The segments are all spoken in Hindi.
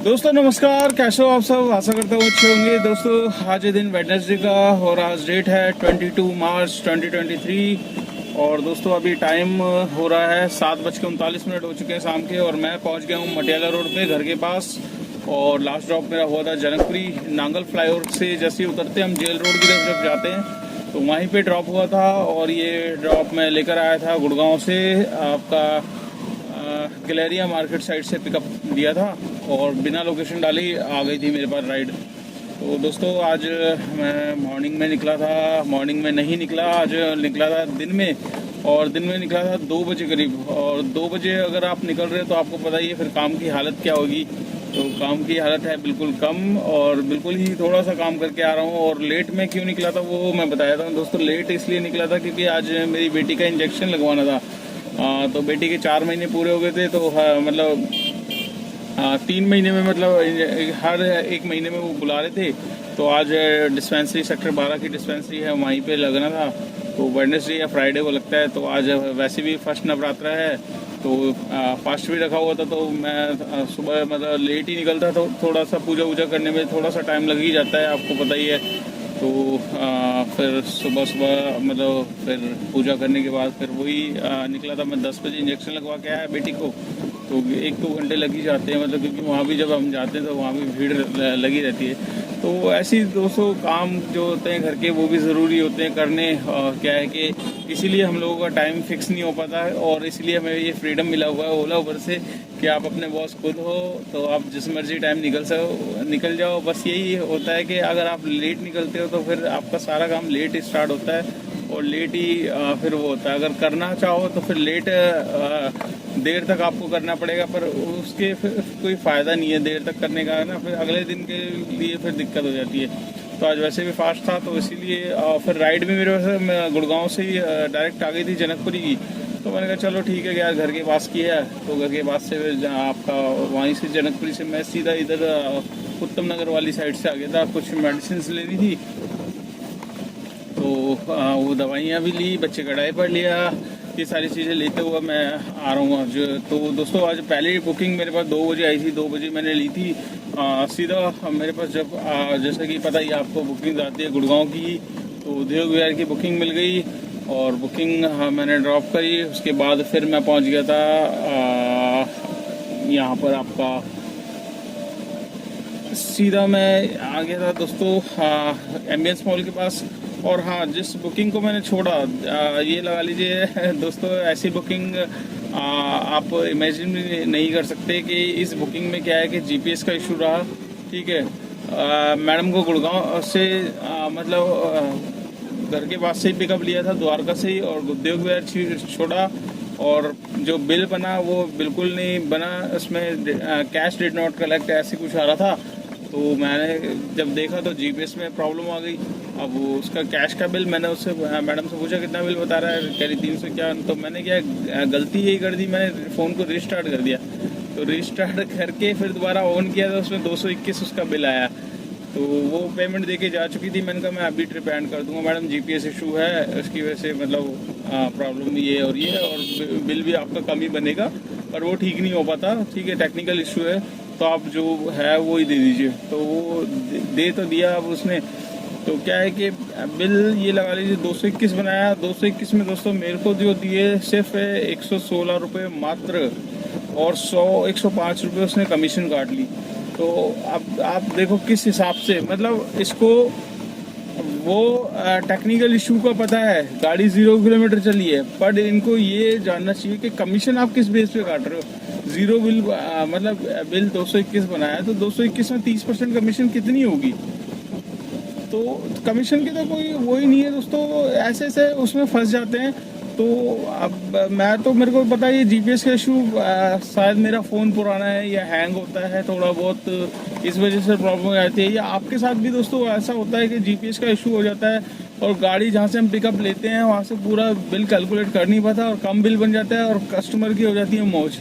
दोस्तों नमस्कार, कैसे हो आप सब। आशा करता हूँ अच्छे होंगे। दोस्तों आज दिन वेडनेसडे का और आज डेट है 22 मार्च 2023 और दोस्तों अभी टाइम हो रहा है 7:39 हो चुके हैं शाम के और मैं पहुँच गया हूँ मटियाला रोड पे घर के पास। और लास्ट ड्रॉप मेरा हुआ था जनकपुरी नांगल फ्लाईओवर से। जैसे ही उतरते हम जेल रोड की तरफ जब जाते हैं तो वहीं पे ड्रॉप हुआ था और ये ड्रॉप मैं लेकर आया था गुड़गांव से। आपका गलेरिया मार्केट साइड से पिकअप दिया था और बिना लोकेशन डाले ही आ गई थी मेरे पास राइड। तो दोस्तों आज मैं मॉर्निंग में निकला था, मॉर्निंग में नहीं निकला, आज निकला था दिन में। और दिन में निकला था 2 बजे करीब। और 2 बजे अगर आप निकल रहे हो तो आपको पता ही है फिर काम की हालत क्या होगी। तो काम की हालत है बिल्कुल कम और बिल्कुल ही थोड़ा सा काम करके आ रहा हूँ। और लेट में क्यों निकला था वो मैं बताया था दोस्तों। लेट इसलिए निकला था क्योंकि आज मेरी बेटी का इंजेक्शन लगवाना था। तो बेटी के 4 महीने पूरे हो गए थे। तो मतलब 3 महीने में मतलब हर 1 महीने में वो बुला रहे थे। तो आज डिस्पेंसरी सेक्टर 12 की डिस्पेंसरी है वहीं पे लगना था। तो वेडनेसडे या फ्राइडे को लगता है। तो आज वैसे भी फर्स्ट नवरात्रा है तो फास्ट भी रखा हुआ था। तो मैं सुबह मतलब लेट ही निकलता। तो थोड़ा सा पूजा वूजा करने में थोड़ा सा टाइम लग ही जाता है, आपको पता ही है। तो फिर सुबह मतलब फिर पूजा करने के बाद फिर वही निकला था मैं 10 बजे। इंजेक्शन लगवा के आया बेटी को। तो 1-2 घंटे लग ही जाते हैं मतलब, क्योंकि वहाँ भी जब हम जाते हैं तो वहाँ भी भीड़ लगी रहती है। तो ऐसे ही दोस्तों काम जो होते हैं घर के वो भी ज़रूरी होते हैं करने। क्या है कि इसीलिए हम लोगों का टाइम फिक्स नहीं हो पाता है और इसलिए हमें ये फ्रीडम मिला हुआ है ओला उबर से कि आप अपने बॉस खुद हो तो आप जिस मर्जी टाइम निकल जाओ। बस यही होता है कि अगर आप लेट निकलते हो तो फिर आपका सारा काम लेट स्टार्ट होता है और लेट ही फिर वो होता है। अगर करना चाहो तो फिर लेट देर तक आपको करना पड़ेगा, पर उसके फिर कोई फ़ायदा नहीं है देर तक करने का, है ना। फिर अगले दिन के लिए फिर दिक्कत हो जाती है। तो आज वैसे भी फास्ट था तो इसीलिए फिर राइड भी मेरे वैसे गुड़गांव से ही डायरेक्ट आ गई थी जनकपुरी की। तो मैंने कहा चलो ठीक है यार, घर के पास की है तो घर के पास से आपका वहीं से जनकपुरी से मैं सीधा इधर उत्तम नगर वाली साइड से आ गया था। कुछ मेडिसिन लेनी थी तो वो दवाइयाँ भी ली, बच्चे का डायपर लिया, ये सारी चीज़ें लेते हुए मैं आ रहा हूँ आज। तो दोस्तों आज पहली बुकिंग मेरे पास 2 बजे आई थी। 2 बजे मैंने ली थी सीधा मेरे पास जब जैसा कि पता ही आपको बुकिंग आती है गुड़गांव की। तो उद्योग विहार की बुकिंग मिल गई और बुकिंग मैंने ड्रॉप करी। उसके बाद फिर मैं पहुँच गया था यहाँ पर आपका सीधा मैं आ गया था दोस्तों एम्बियंस मॉल के पास। और हाँ, जिस बुकिंग को मैंने छोड़ा ये लगा लीजिए दोस्तों, ऐसी बुकिंग आप इमेजिन नहीं कर सकते कि इस बुकिंग में क्या है कि जीपीएस का इशू रहा। ठीक है, मैडम को गुड़गांव से मतलब घर के पास से ही पिकअप लिया था, द्वारका से ही, और उद्योग विहार छोड़ा। और जो बिल बना वो बिल्कुल नहीं बना, उसमें कैश डिड नॉट कलेक्ट ऐसे कुछ आ रहा था। तो मैंने जब देखा तो जीपीएस में प्रॉब्लम आ गई। अब वो उसका कैश का बिल मैंने उससे मैडम से पूछा कितना बिल बता रहा है, कह रही 300 क्या। तो मैंने क्या गलती यही कर दी, मैंने फ़ोन को रिस्टार्ट कर दिया। तो रिस्टार्ट करके फिर दोबारा ऑन किया तो उसमें 221 उसका बिल आया। तो वो पेमेंट देके जा चुकी थी। मैंने कहा मैं अभी ट्रिप एंड कर दूंगा मैडम, जीपीएस इशू है उसकी वजह से मतलब प्रॉब्लम ये और ये, और बिल भी आपका कम ही बनेगा पर वो ठीक नहीं हो पाता। ठीक है, टेक्निकल इशू है तो आप जो है वो ही दे दीजिए। तो वो दे तो दिया अब उसने। तो क्या है कि बिल ये लगा लीजिए 221 बनाया। 221 में दोस्तों मेरे को जो दिए सिर्फ 116 रुपये मात्र, और 105 रुपये उसने कमीशन काट ली। तो अब आप देखो किस हिसाब से, मतलब इसको वो टेक्निकल इशू का पता है, गाड़ी 0 किलोमीटर चली है, पर इनको ये जानना चाहिए कि कमीशन आप किस बेस पे काट रहे हो। 0 बिल मतलब बिल 221 बनाया तो 221 में 30% कमीशन कितनी होगी। तो कमीशन की तो कोई वो ही नहीं है दोस्तों, ऐसे ऐसे उसमें फंस जाते हैं। तो अब मेरे को पता है ये जीपीएस का इशू शायद मेरा फ़ोन पुराना है या हैंग होता है थोड़ा बहुत, इस वजह से प्रॉब्लम हो जाती है। या आपके साथ भी दोस्तों ऐसा होता है कि जीपीएस का इशू हो जाता है और गाड़ी जहाँ से हम पिकअप लेते हैं वहाँ से पूरा बिल कैलकुलेट कर नहीं पाता और कम बिल बन जाता है और कस्टमर की हो जाती है मौज।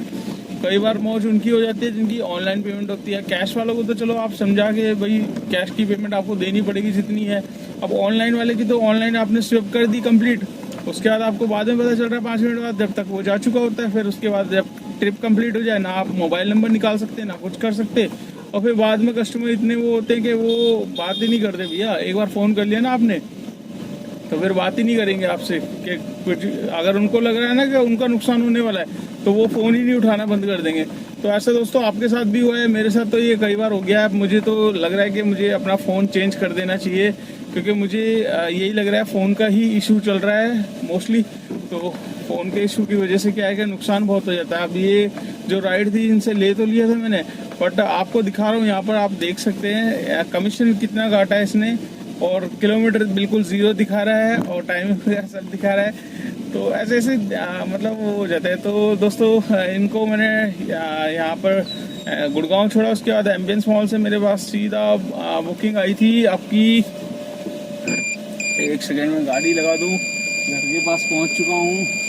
कई बार मौज उनकी हो जाती है जिनकी ऑनलाइन पेमेंट होती है। कैश वालों को तो चलो आप समझा के भाई कैश की पेमेंट आपको देनी पड़ेगी जितनी है। अब ऑनलाइन वाले की तो ऑनलाइन आपने स्विप कर दी कंप्लीट, उसके बाद आपको बाद में पता चल रहा है 5 मिनट बाद, जब तक वो जा चुका होता है। फिर उसके बाद जब ट्रिप कंप्लीट हो जाए ना आप मोबाइल नंबर निकाल सकते ना कुछ कर सकते, और फिर बाद में कस्टमर इतने वो होते हैं कि वो बात ही नहीं करते। भैया एक बार फ़ोन कर लिया ना आपने तो फिर बात ही नहीं करेंगे आपसे कि कुछ, अगर उनको लग रहा है ना कि उनका नुकसान होने वाला है तो वो फ़ोन ही नहीं उठाना बंद कर देंगे। तो ऐसा दोस्तों आपके साथ भी हुआ है, मेरे साथ तो ये कई बार हो गया है। मुझे तो लग रहा है कि मुझे अपना फ़ोन चेंज कर देना चाहिए, क्योंकि मुझे यही लग रहा है फ़ोन का ही इशू चल रहा है मोस्टली। तो फ़ोन के इशू की वजह से क्या है कि नुकसान बहुत हो जाता है। अब ये जो राइड थी इनसे ले तो लिया था मैंने, बट आपको दिखा रहा हूँ यहाँ पर, आप देख सकते हैं कमीशन कितना काटा है इसने, और किलोमीटर बिल्कुल 0 दिखा रहा है और टाइमिंग वगैरह सब दिखा रहा है। तो ऐसे ऐसे मतलब वो हो जाता है। तो दोस्तों इनको मैंने यहाँ पर गुड़गांव छोड़ा, उसके बाद एम्बियंस मॉल से मेरे पास सीधा बुकिंग आई थी आपकी। एक सेकेंड में गाड़ी लगा दूँ, घर के पास पहुँच चुका हूँ।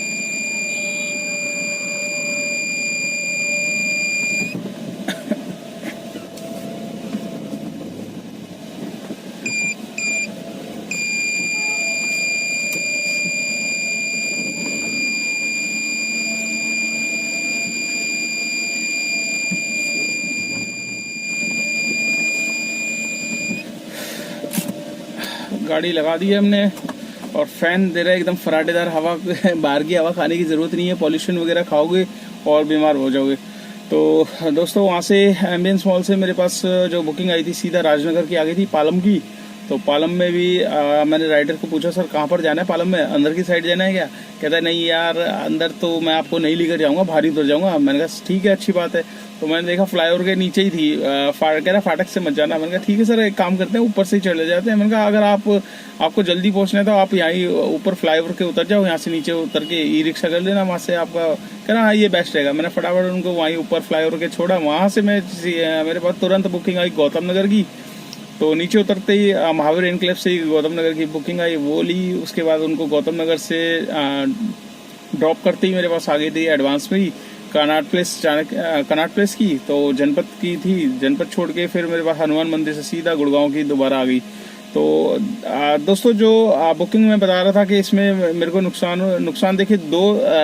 गाड़ी लगा दी है हमने और फैन दे रहा है एकदम फराटेदार हवा। बाहर की हवा खाने की ज़रूरत नहीं है, पॉल्यूशन वगैरह खाओगे और बीमार हो जाओगे। तो दोस्तों वहाँ से एम्बियंस मॉल से मेरे पास जो बुकिंग आई थी सीधा राजनगर की आ गई थी, पालम की। तो पालम में भी मैंने राइडर को पूछा सर कहाँ पर जाना है, पालम में अंदर की साइड जाना है क्या? कहता है नहीं यार अंदर तो मैं आपको नहीं लेकर जाऊँगा, भारी उतर जाऊँगा। मैंने कहा ठीक है अच्छी बात है। तो मैंने देखा फ्लाईओवर के नीचे ही थी, कह रहा फाटक से मत जाना। मैंने कहा ठीक है सर एक काम करते हैं ऊपर से ही चले जाते हैं। मैंने कहा अगर आपको जल्दी पहुंचना है तो आप यहाँ ऊपर फ्लाईओवर के उतर जाओ, यहाँ से नीचे उतर के ई रिक्शा कर लेना, वहाँ से आपका कह रहा हाँ ये बेस्ट रहेगा। मैंने फटाफट उनको वहीं ऊपर फ्लाईओवर के छोड़ा। वहाँ से मेरे पास तुरंत बुकिंग आई गौतम नगर की। तो नीचे उतरते ही महावीर एनक्लेव से ही गौतम नगर की बुकिंग आई, वो ली। उसके बाद उनको गौतम नगर से ड्रॉप करते ही मेरे पास आ गई थी एडवांस में ही कनाट प्लेस की। तो जनपद की थी, जनपद छोड़ के फिर मेरे पास हनुमान मंदिर से सीधा गुड़गांव की दोबारा आ गई। तो दोस्तों जो बुकिंग में बता रहा था कि इसमें मेरे को नुकसान देखिए दो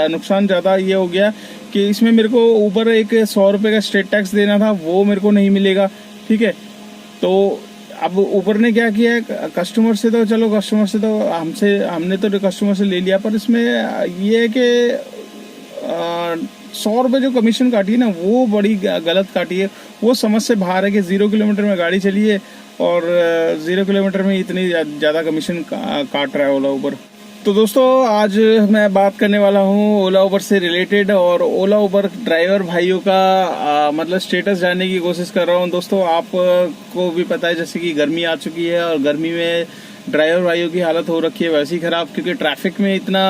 नुकसान ज़्यादा ये हो गया कि इसमें मेरे को ऊपर एक 100 रुपये का स्टेट टैक्स देना था, वो मेरे को नहीं मिलेगा। ठीक है, तो अब ऊपर ने क्या किया है, कस्टमर से तो हमने तो कस्टमर से ले लिया, पर इसमें ये है कि 100 रुपये जो कमीशन काटी है ना वो बड़ी गलत काटी है। वो समझ से बाहर है कि 0 किलोमीटर में गाड़ी चली है और 0 किलोमीटर में इतनी ज़्यादा कमीशन काट रहा है ओला उबर। तो दोस्तों आज मैं बात करने वाला हूँ ओला उबर से रिलेटेड, और ओला उबर ड्राइवर भाइयों का मतलब स्टेटस जानने की कोशिश कर रहा हूँ। दोस्तों आपको भी पता है जैसे कि गर्मी आ चुकी है और गर्मी में ड्राइवर भाइयों की हालत हो रखी है वैसे ही ख़राब, क्योंकि ट्रैफिक में इतना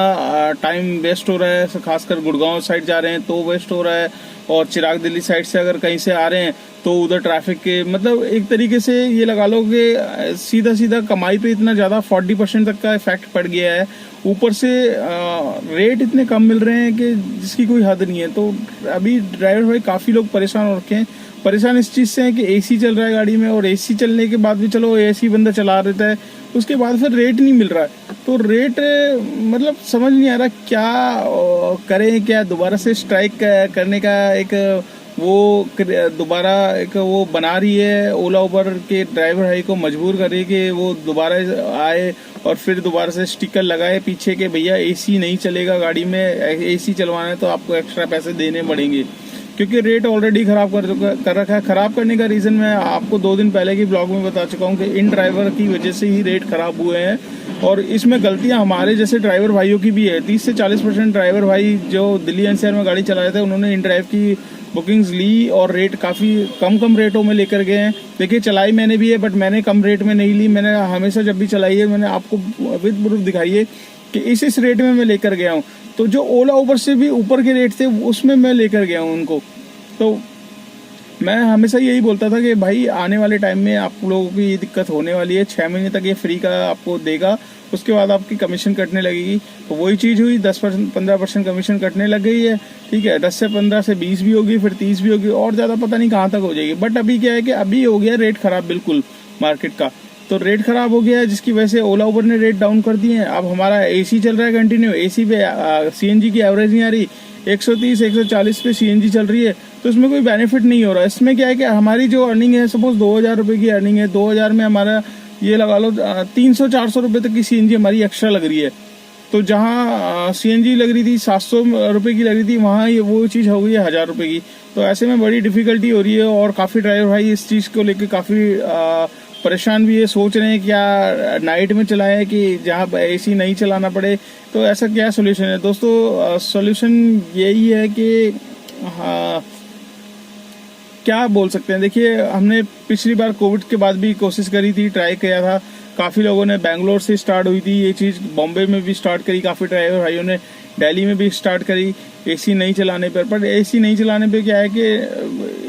टाइम वेस्ट हो रहा है। खासकर गुड़गांव साइड जा रहे हैं तो वेस्ट हो रहा है, और चिराग दिल्ली साइड से अगर कहीं से आ रहे हैं तो उधर ट्रैफिक के मतलब एक तरीके से ये लगा लो कि सीधा कमाई पे इतना ज़्यादा 40% तक का इफेक्ट पड़ गया है। ऊपर से रेट इतने कम मिल रहे हैं कि जिसकी कोई हद नहीं है। तो अभी ड्राइवर भाई काफ़ी लोग परेशान हो रखे हैं। परेशान इस चीज़ से है कि एसी चल रहा है गाड़ी में, और एसी चलने के बाद भी चलो एसी बंदा चला देता है, उसके बाद फिर रेट नहीं मिल रहा है। तो रेट मतलब समझ नहीं आ रहा क्या करें, क्या दोबारा से स्ट्राइक करने का एक दोबारा एक वो बना रही है ओला उबर के ड्राइवर भाई को मजबूर करे कि वो दोबारा आए और फिर दोबारा से स्टिकर लगाए पीछे के भैया एसी नहीं चलेगा गाड़ी में, एसी चलवाना है तो आपको एक्स्ट्रा पैसे देने पड़ेंगे, क्योंकि रेट ऑलरेडी खराब कर रखा है। खराब करने का रीज़न मैं आपको 2 दिन पहले की ब्लॉग में बता चुका हूँ कि इन ड्राइवर की वजह से ही रेट खराब हुए हैं, और इसमें गलतियाँ हमारे जैसे ड्राइवर भाइयों की भी है। 30 से 40% ड्राइवर भाई जो दिल्ली एनसीआर में गाड़ी चला रहे थे उन्होंने इन ड्राइव की बुकिंग्स ली और रेट काफ़ी कम रेटों में लेकर गए हैं। देखिए चलाई मैंने भी है, बट मैंने कम रेट में नहीं ली। मैंने हमेशा जब भी चलाई है मैंने आपको विद प्रूफ दिखाई है कि इस रेट में मैं लेकर गया हूँ। तो जो ओला उबर से भी ऊपर के रेट थे उसमें मैं लेकर गया हूँ उनको। तो मैं हमेशा यही बोलता था कि भाई आने वाले टाइम में आप लोगों की ये दिक्कत होने वाली है। 6 महीने तक ये फ्री का आपको देगा, उसके बाद आपकी कमीशन कटने लगेगी। तो वही चीज़ हुई, 10-15% कमीशन कटने लग गई है। ठीक है, 10 से 15 से 20 भी होगी, फिर 30 भी होगी, और ज़्यादा पता नहीं कहाँ तक हो जाएगी। बट अभी क्या है कि अभी हो गया रेट ख़राब बिल्कुल मार्केट का। तो रेट ख़राब हो गया है जिसकी वजह से ओला उबर ने रेट डाउन कर दिए हैं। अब हमारा एसी चल रहा है कंटिन्यू, एसी पे सीएनजी की एवरेज नहीं आ रही, 130 140 पे CNG चल रही है, तो इसमें कोई बेनिफिट नहीं हो रहा। इसमें क्या है कि हमारी जो अर्निंग है, सपोज 2000 रुपये की अर्निंग है, 2000 में हमारा ये लगा लो 300-400 रुपये तक की CNG हमारी एक्स्ट्रा लग रही है। तो जहाँ CNG लग रही थी 700 रुपये की लग रही थी, वहाँ ये वो चीज़ हो गई है 1000 रुपये की। तो ऐसे में बड़ी डिफिकल्टी हो रही है और काफ़ी ड्राइवर भाई इस चीज़ को लेकर काफ़ी परेशान भी है, सोच रहे हैं क्या नाइट में चलाएं कि जहाँ AC नहीं चलाना पड़े। तो ऐसा क्या सोल्यूशन है दोस्तों? सोल्यूशन यही है कि क्या बोल सकते हैं, देखिए हमने पिछली बार कोविड के बाद भी कोशिश करी थी, ट्राई किया था। काफ़ी लोगों ने बेंगलोर से स्टार्ट हुई थी ये चीज़, बॉम्बे में भी स्टार्ट करी, काफ़ी ड्राइवर भाइयों ने दिल्ली में भी स्टार्ट करी AC नहीं चलाने पर AC नहीं चलाने पे क्या है कि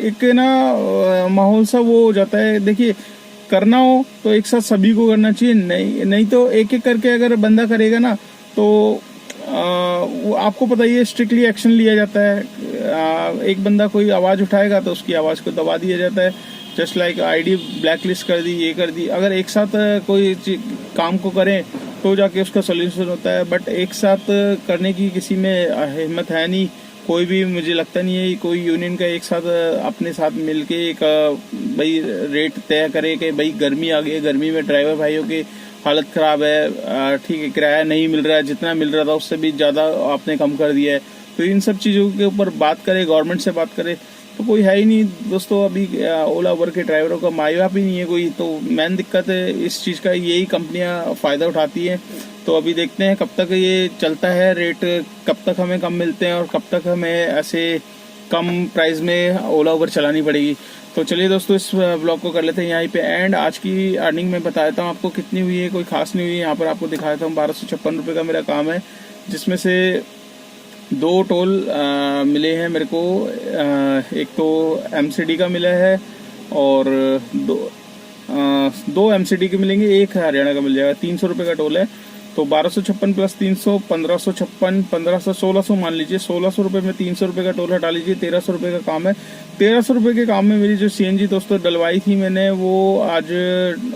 एक ना माहौल सा वो हो जाता है। देखिए करना हो तो एक साथ सभी को करना चाहिए, नहीं तो एक एक करके अगर बंदा करेगा ना तो वो आपको पता ही है स्ट्रिक्टली एक्शन लिया जाता है। एक बंदा कोई आवाज़ उठाएगा तो उसकी आवाज़ को दबा दिया जाता है, just like ID black list कर दी, ये कर दी। अगर एक साथ कोई काम को करें तो जाके उसका सोल्यूशन होता है, बट एक साथ करने की किसी में हिम्मत है नहीं। कोई भी मुझे लगता नहीं है कोई यूनियन का एक साथ अपने साथ मिलके एक भाई रेट तय करे कि भाई गर्मी आ गई है, गर्मी में ड्राइवर भाइयों की हालत ख़राब है, ठीक है किराया नहीं मिल रहा है, जितना मिल रहा था उससे भी ज़्यादा आपने कम कर दिया है। तो इन सब चीज़ों के ऊपर बात करें, गवर्नमेंट से बात करें, तो कोई है ही नहीं दोस्तों। अभी ओला उबर के ड्राइवरों का माई बाप ही नहीं है कोई। तो मेन दिक्कत है इस चीज़ का, यही कंपनियां फ़ायदा उठाती हैं। तो अभी देखते हैं कब तक ये चलता है रेट, कब तक हमें कम मिलते हैं और कब तक हमें ऐसे कम प्राइस में ओला उबर चलानी पड़ेगी। तो चलिए दोस्तों इस ब्लॉग को कर लेते हैं यहीं पे एंड। आज की अर्निंग में बता देता हूँ आपको कितनी हुई है, कोई खास नहीं हुई है। यहाँ पर आपको दिखा देता हूँ 1256 रुपये का मेरा काम है, जिसमें से 2 टोल मिले हैं मेरे को। एक तो MCD का मिला है और दो MCD के मिलेंगे, एक हरियाणा का मिल जाएगा। 300 रुपये का टोल है, तो 1256 प्लस 300 1556 1500 1600 मान लीजिए। 1600 रुपये में 300 रुपये का टोल हटा लीजिए, 1300 रुपये का काम है। 1300 रुपये के काम में मेरी जो CNG दोस्तों डलवाई थी मैंने, वो आज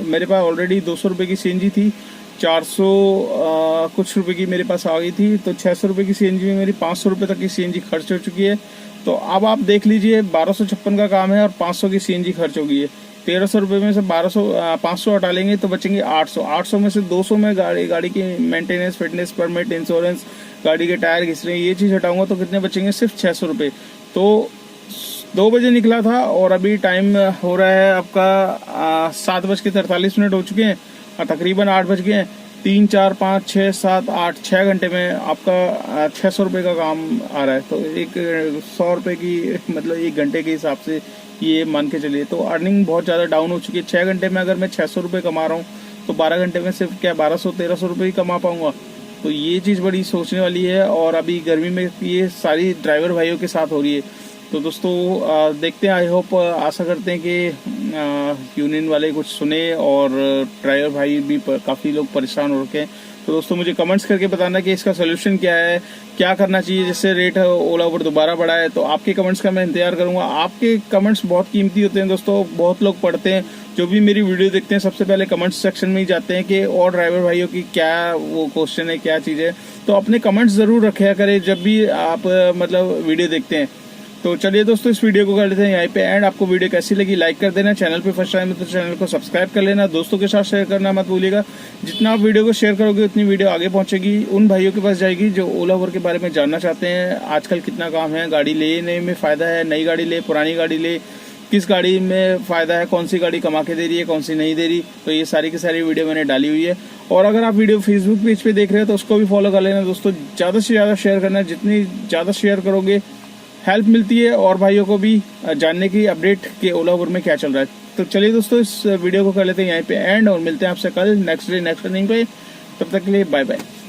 मेरे पास ऑलरेडी 200 रुपये की CNG थी, 400 कुछ रुपए की मेरे पास आ गई थी। तो 600 रुपये की CNG में मेरी 500 रुपये तक की CNG खर्च हो चुकी है। तो अब आप देख लीजिए 1256 का काम है और 500 की CNG खर्च हो गई है। 1300 रुपये में से 500 हटा लेंगे तो बचेंगे 800। 800 में से 200 में गाड़ी की मेंटेनेंस, फिटनेस परमिट, इंश्योरेंस, गाड़ी के टायर घिस रहे हैं, ये चीज़ हटाऊंगा तो कितने बचेंगे? सिर्फ 600 रुपये। तो 2 बजे निकला था और अभी टाइम हो रहा है आपका 7:43 हो चुके हैं और तकरीबन 8 बज गए हैं। 3 4 5 6 7 8 6 घंटे में आपका 600 रुपये का काम आ रहा है। तो एक 100 रुपये की मतलब 1 घंटे के हिसाब से ये मान के चलिए। तो अर्निंग बहुत ज़्यादा डाउन हो चुकी है। 6 घंटे में अगर मैं 600 रुपये कमा रहा हूँ तो 12 घंटे में सिर्फ क्या 1200-1300 रुपये ही कमा पाऊँगा? तो ये चीज़ बड़ी सोचने वाली है। और अभी गर्मी में ये सारी ड्राइवर भाइयों के साथ हो रही है। तो दोस्तों देखते हैं, आई होप आशा करते हैं कि यूनियन वाले कुछ सुने और ड्राइवर भाई भी काफ़ी लोग परेशान हो रखे हैं। तो दोस्तों मुझे कमेंट्स करके बताना कि इसका सोल्यूशन क्या है, क्या करना चाहिए जिससे रेट ओला उबर दोबारा बढ़ाए। तो आपके कमेंट्स का मैं इंतजार करूंगा। आपके कमेंट्स बहुत कीमती होते हैं दोस्तों, बहुत लोग पढ़ते हैं, जो भी मेरी वीडियो देखते हैं सबसे पहले कमेंट्स सेक्शन में ही जाते हैं कि और ड्राइवर भाइयों की क्या वो क्वेश्चन है, क्या चीज़ है। तो अपने कमेंट्स ज़रूर रखा करें जब भी आप मतलब वीडियो देखते हैं। तो चलिए दोस्तों इस वीडियो को कर लेते हैं यहीं पे एंड। आपको वीडियो कैसी लगी लाइक कर देना, चैनल पे फर्स्ट टाइम है तो चैनल को सब्सक्राइब कर लेना, दोस्तों के साथ शेयर करना मत भूलिएगा। जितना आप वीडियो को शेयर करोगे उतनी वीडियो आगे पहुंचेगी, उन भाइयों के पास जाएगी जो ओला उबर के बारे में जानना चाहते हैं। आजकल कितना काम है, गाड़ी लेने में फ़ायदा है, नई गाड़ी ले, पुरानी गाड़ी ले, किस गाड़ी में फ़ायदा है, कौन सी गाड़ी कमा के दे रही है, कौन सी नहीं दे रही। तो ये सारी की सारी वीडियो मैंने डाली हुई है। और अगर आप वीडियो फेसबुक पेज पे देख रहे हो तो उसको भी फॉलो कर लेना दोस्तों। ज़्यादा से ज़्यादा शेयर करना, जितनी ज़्यादा शेयर करोगे हेल्प मिलती है और भाइयों को भी जानने की अपडेट कि ओला उबर में क्या चल रहा है। तो चलिए दोस्तों इस वीडियो को कर लेते हैं यहीं पे एंड और मिलते हैं आपसे कल नेक्स्ट डे नेक्स्ट अर्निंग पे। तब तक के लिए बाय बाय।